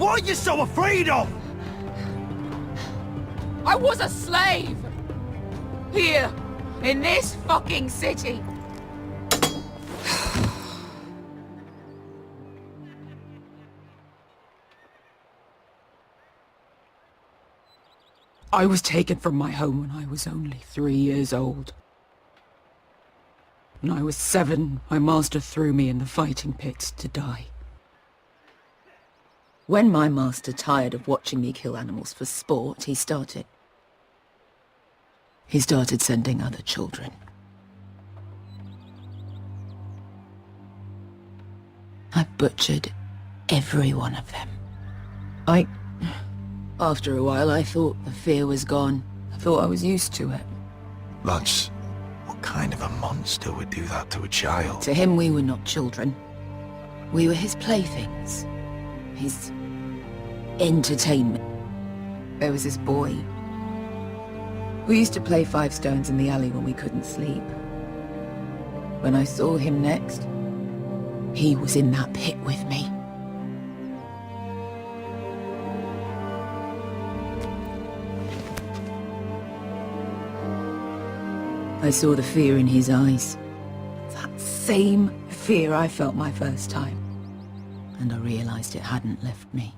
What are you so afraid of? I was a slave! Here, in this fucking city! I was taken from my home when I was only 3 years old. When I was 7, my master threw me in the fighting pits to die. When my master tired of watching me kill animals for sport, he started sending other children. I butchered every one of them. After a while, I thought the fear was gone. I thought I was used to it. Lads, what kind of a monster would do that to a child? To him, we were not children. We were his playthings. His entertainment. There was this boy. We used to play 5 stones in the alley when we couldn't sleep. When I saw him next, he was in that pit with me. I saw the fear in his eyes. That same fear I felt my first time. And I realized it hadn't left me.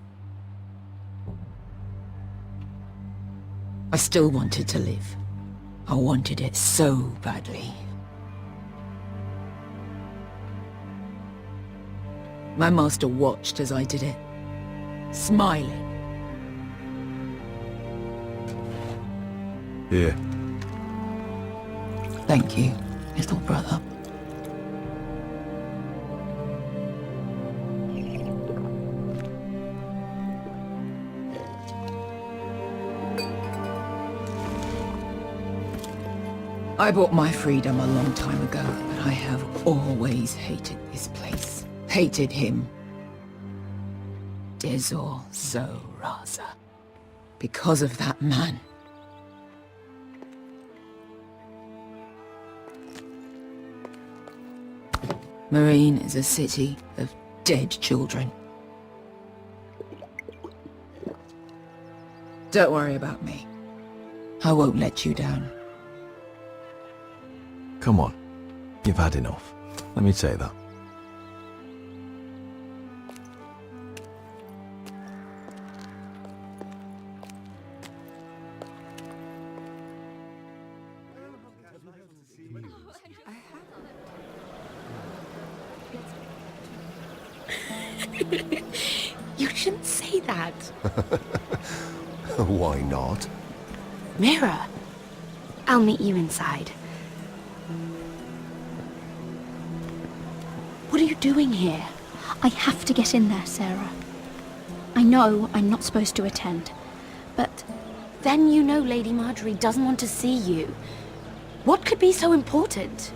I still wanted to live. I wanted it so badly. My master watched as I did it, smiling. Here. Thank you, little brother. I bought my freedom a long time ago, but I have always hated this place. Hated him. Dezor Zoraza. Because of that man. Marine is a city of dead children. Don't worry about me. I won't let you down. Come on. You've had enough. Let me say that. You shouldn't say that. Why not? Mira, I'll meet you inside. What are you doing here? I have to get in there, Sarah. I know I'm not supposed to attend, but Then you know Lady Marjorie doesn't want to see you. What could be so important?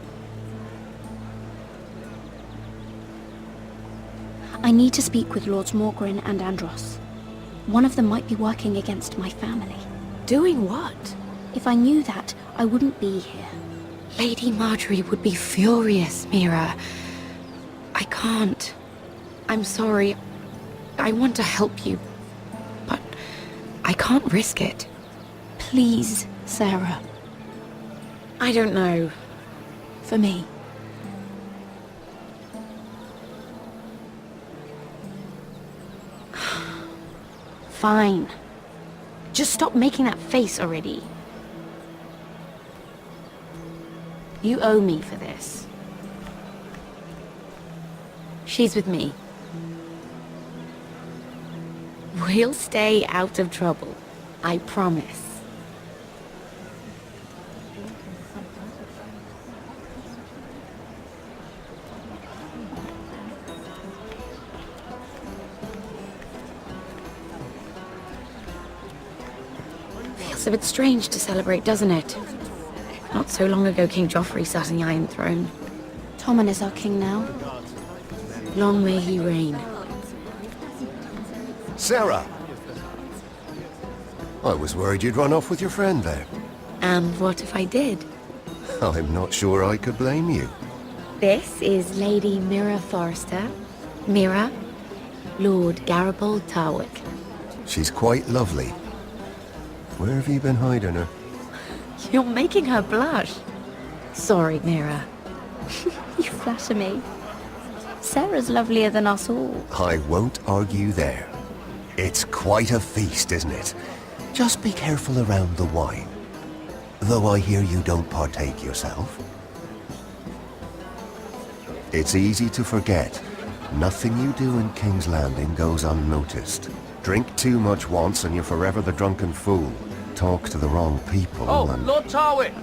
I need to speak with Lords Morgren and Andros. One of them might be working against my family. Doing what? If I knew that, I wouldn't be here. Lady Marjorie would be furious, Mira. I can't. I'm sorry. I want to help you, but I can't risk it. Please, Sarah. I don't know. For me. Fine. Just stop making that face already. You owe me for this. She's with me. We'll stay out of trouble. I promise. Feels a bit strange to celebrate, doesn't it? Not so long ago, King Joffrey sat on the Iron Throne. Tommen is our king now. Long may he reign. Sarah! I was worried you'd run off with your friend there. And what if I did? I'm not sure I could blame you. This is Lady Mira Forrester. Mira, Lord Garibaldi Tarwick. She's quite lovely. Where have you been hiding her? You're making her blush. Sorry, Mira. You flatter me. Sarah's lovelier than us all. I won't argue there. It's quite a feast, isn't it? Just be careful around the wine. Though I hear you don't partake yourself. It's easy to forget. Nothing you do in King's Landing goes unnoticed. Drink too much once and you're forever the drunken fool. Talk to the wrong people and... Lord Tarwick!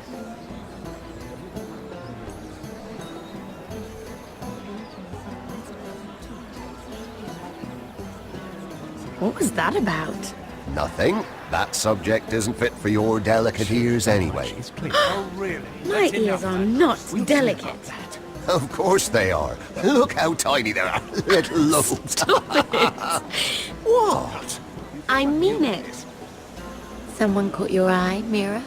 What was that about? Nothing. That subject isn't fit for your delicate ears anyway. Oh, really? My ears are not delicate. Of course they are. Look how tiny they are. Little lobes. What? I mean it. Someone caught your eye, Mira?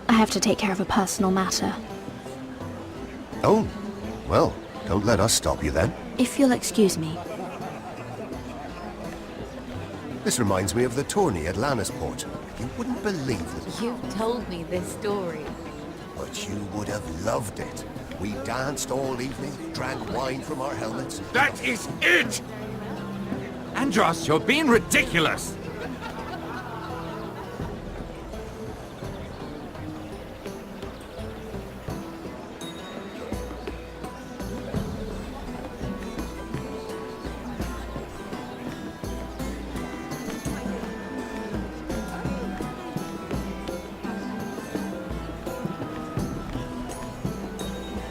I have to take care of a personal matter. Oh, well, don't let us stop you then. If you'll excuse me. This reminds me of the tourney at Lannisport. You wouldn't believe it, You've told me this story. but you would have loved it. We danced all evening, drank wine from our helmets. That is it! Andros, you're being ridiculous!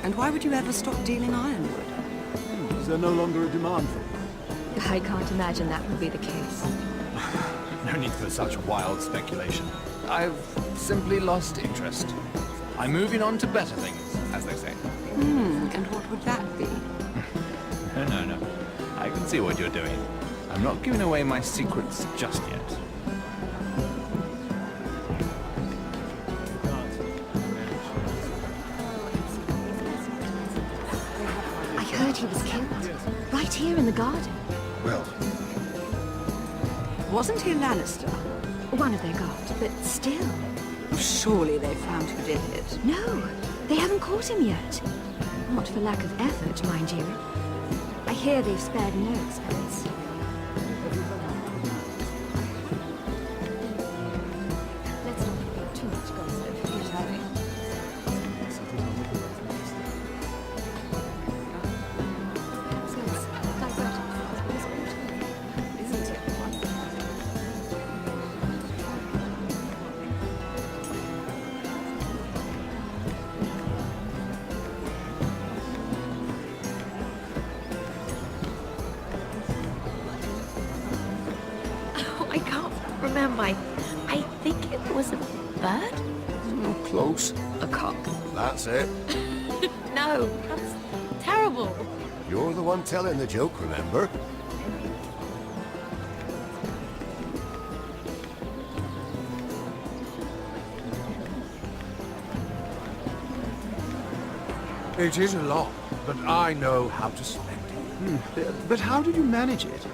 And why would you ever stop dealing ironwood? Is there no longer a demand for it? I can't imagine that would be the case. No need for such wild speculation. I've simply lost interest. I'm moving on to better things, as they say. And what would that be? No. I can see what you're doing. I'm not giving away my secrets just yet. I heard he was killed. Right here in the garden. Well, Wasn't he a Lannister? One of their guard. But still. Surely they found who did it. No, they haven't caught him yet. Not for lack of effort, mind you. I hear they've spared no expense. Let's not make too much gossip. Yes, Harry. Isn't it wonderful? Oh, I can't remember. I think it was a bird? close. A cock. That's it. No, that's terrible. You're the one telling the joke, remember? It is a lot, but I know how to spend it. But how did you manage it?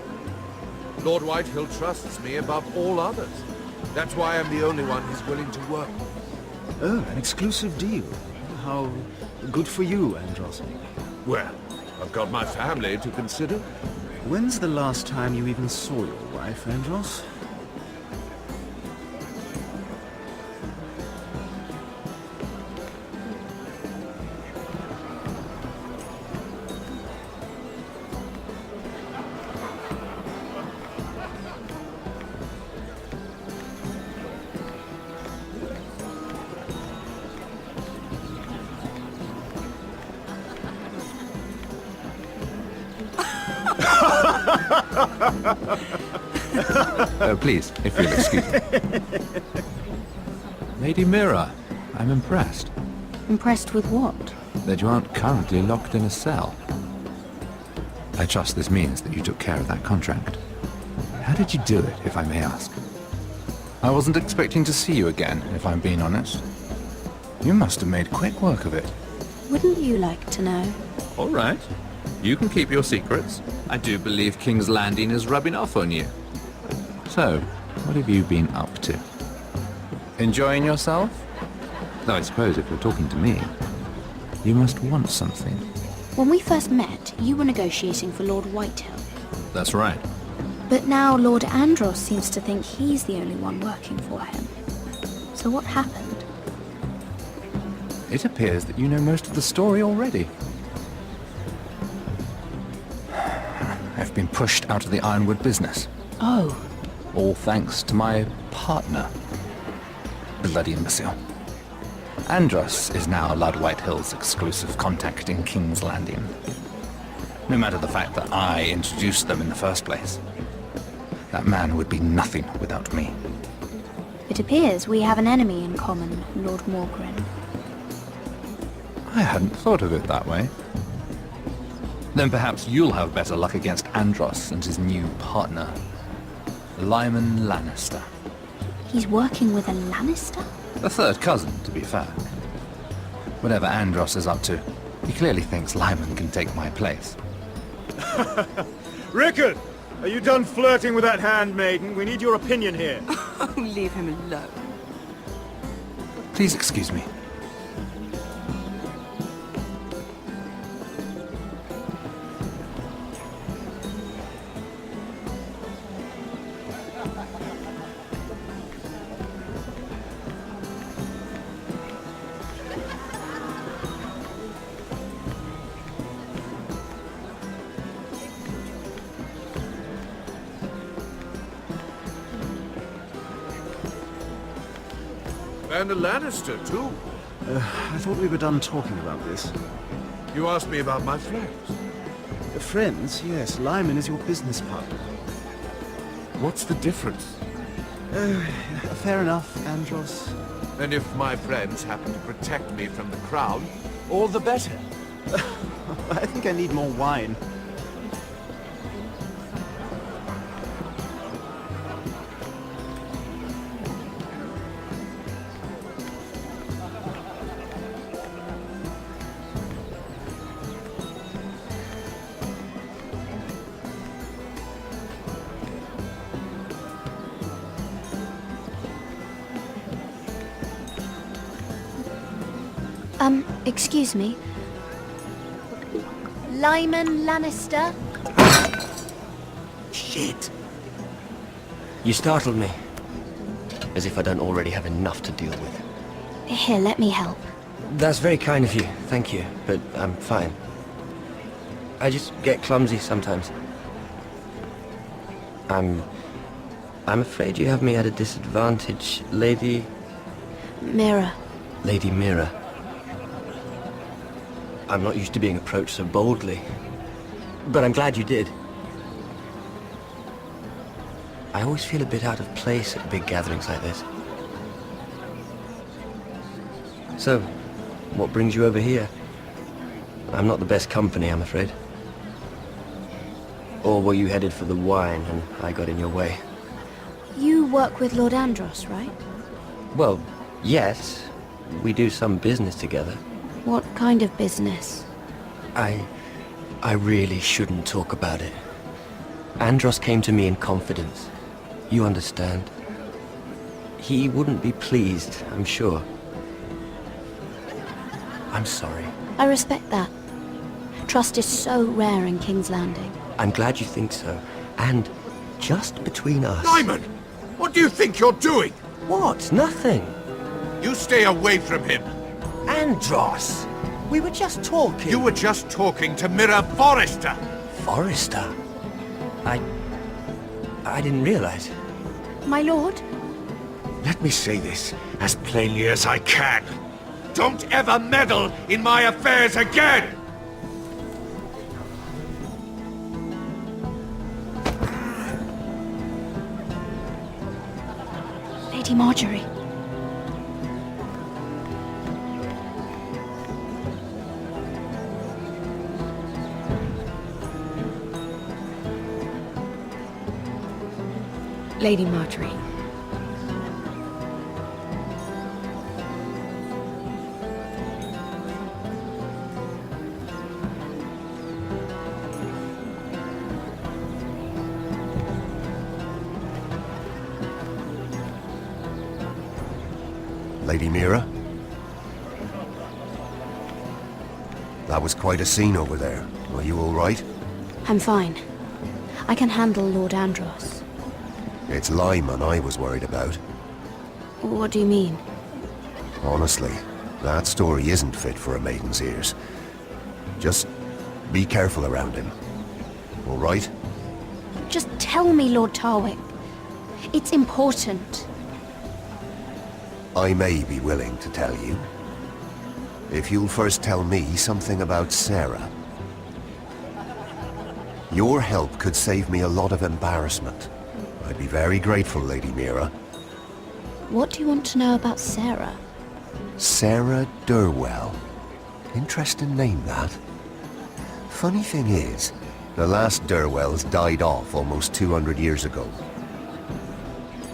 Lord Whitehill trusts me above all others. That's why I'm the only one he's willing to work with. Oh, an exclusive deal. How good for you, Andros. Well, I've got my family to consider. When's the last time you even saw your wife, Andros? Please, if you'll excuse me. Lady Mira, I'm impressed Impressed with what? that you aren't currently locked in a cell. I trust this means that you took care of that contract. How did you do it, if I may ask? I wasn't expecting to see you again, if I'm being honest. You must have made quick work of it. Wouldn't you like to know? All right. You can keep your secrets. I do believe King's Landing is rubbing off on you. So, what have you been up to? Enjoying yourself? Though I suppose if you're talking to me, you must want something. When we first met, you were negotiating for Lord Whitehill. That's right. But now Lord Andros seems to think he's the only one working for him. So what happened? It appears that you know most of the story already. I've been pushed out of the ironwood business. Oh. All thanks to my partner. Bloody imbecile. Andros is now Lord Whitehill's exclusive contact in King's Landing. No matter the fact that I introduced them in the first place. That man would be nothing without me. It appears we have an enemy in common, Lord Morgren. I hadn't thought of it that way. Then perhaps you'll have better luck against Andros and his new partner, Lyman Lannister. He's working with a Lannister? A third cousin, to be fair. Whatever Andros is up to, he clearly thinks Lyman can take my place. Rickard! Are you done flirting with that handmaiden? We need your opinion here. Oh, leave him alone. Please excuse me. And a Lannister, too. I thought we were done talking about this. You asked me about my friends. Friends? Yes, Lyman is your business partner. What's the difference? Fair enough, Andros. And if my friends happen to protect me from the crown, all the better. I think I need more wine. Excuse me. Lyman Lannister? Shit! You startled me. As if I don't already have enough to deal with. Here, let me help. That's very kind of you, thank you, but I'm fine. I just get clumsy sometimes. I'm afraid you have me at a disadvantage, Lady... Mira. Lady Mira. I'm not used to being approached so boldly, but I'm glad you did. I always feel a bit out of place at big gatherings like this. So, what brings you over here? I'm not the best company, I'm afraid. Or were you headed for the wine and I got in your way? You work with Lord Andros, right? Well, yes. We do some business together. What kind of business? I really shouldn't talk about it. Andros came to me in confidence. You understand. He wouldn't be pleased, I'm sure. I'm sorry. I respect that. Trust is so rare in King's Landing. I'm glad you think so. And just between us... Lyman! What do you think you're doing? What? Nothing. You stay away from him. Andros! We were just talking. You were just talking to Mira Forrester. Forrester? I didn't realize. My lord? Let me say this as plainly as I can. Don't ever meddle in my affairs again! Lady Marjorie. Lady Marjorie. Lady Mira? That was quite a scene over there. Are you all right? I'm fine. I can handle Lord Andros. It's Lyman I was worried about. What do you mean? Honestly, that story isn't fit for a maiden's ears. Just be careful around him. All right? Just tell me, Lord Tarwick. It's important. I may be willing to tell you. If you'll first tell me something about Sarah. Your help could save me a lot of embarrassment. I'd be very grateful, Lady Mira. What do you want to know about Sarah? Sarah Durwell. Interesting name, that. Funny thing is, the last Durwells died off almost 200 years ago.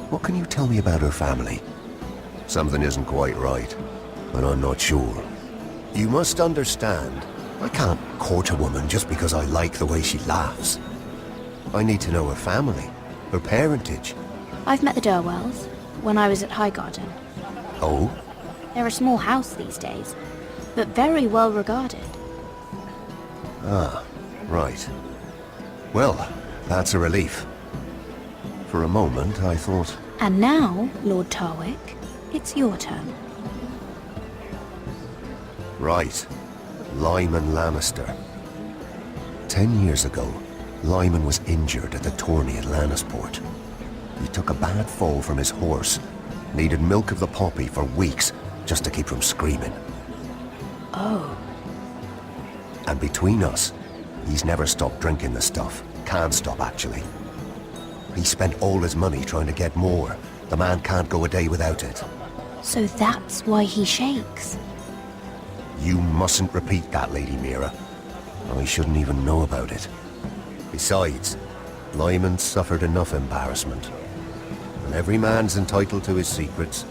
What can you tell me about her family? Something isn't quite right, but I'm not sure. You must understand, I can't court a woman just because I like the way she laughs. I need to know her family, her parentage. I've met the Durwells when I was at Highgarden. Oh? They're a small house these days, but very well regarded. Ah, right. Well, that's a relief. For a moment, I thought... And now, Lord Tarwick, it's your turn. Right. Lyman Lannister. 10 years ago, Lyman was injured at the tourney at Lannisport. He took a bad fall from his horse, needed milk of the poppy for weeks just to keep from screaming. Oh. And between us, he's never stopped drinking the stuff. Can't stop, actually. He spent all his money trying to get more. The man can't go a day without it. So that's why he shakes. You mustn't repeat that, Lady Mira. I shouldn't even know about it. Besides, Lyman suffered enough embarrassment. And every man's entitled to his secrets.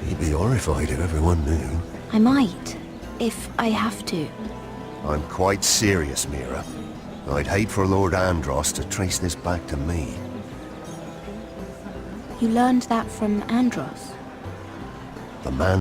He'd be horrified if everyone knew. I might, if I have to. I'm quite serious, Mira. I'd hate for Lord Andros to trace this back to me. You learned that from Andros? The man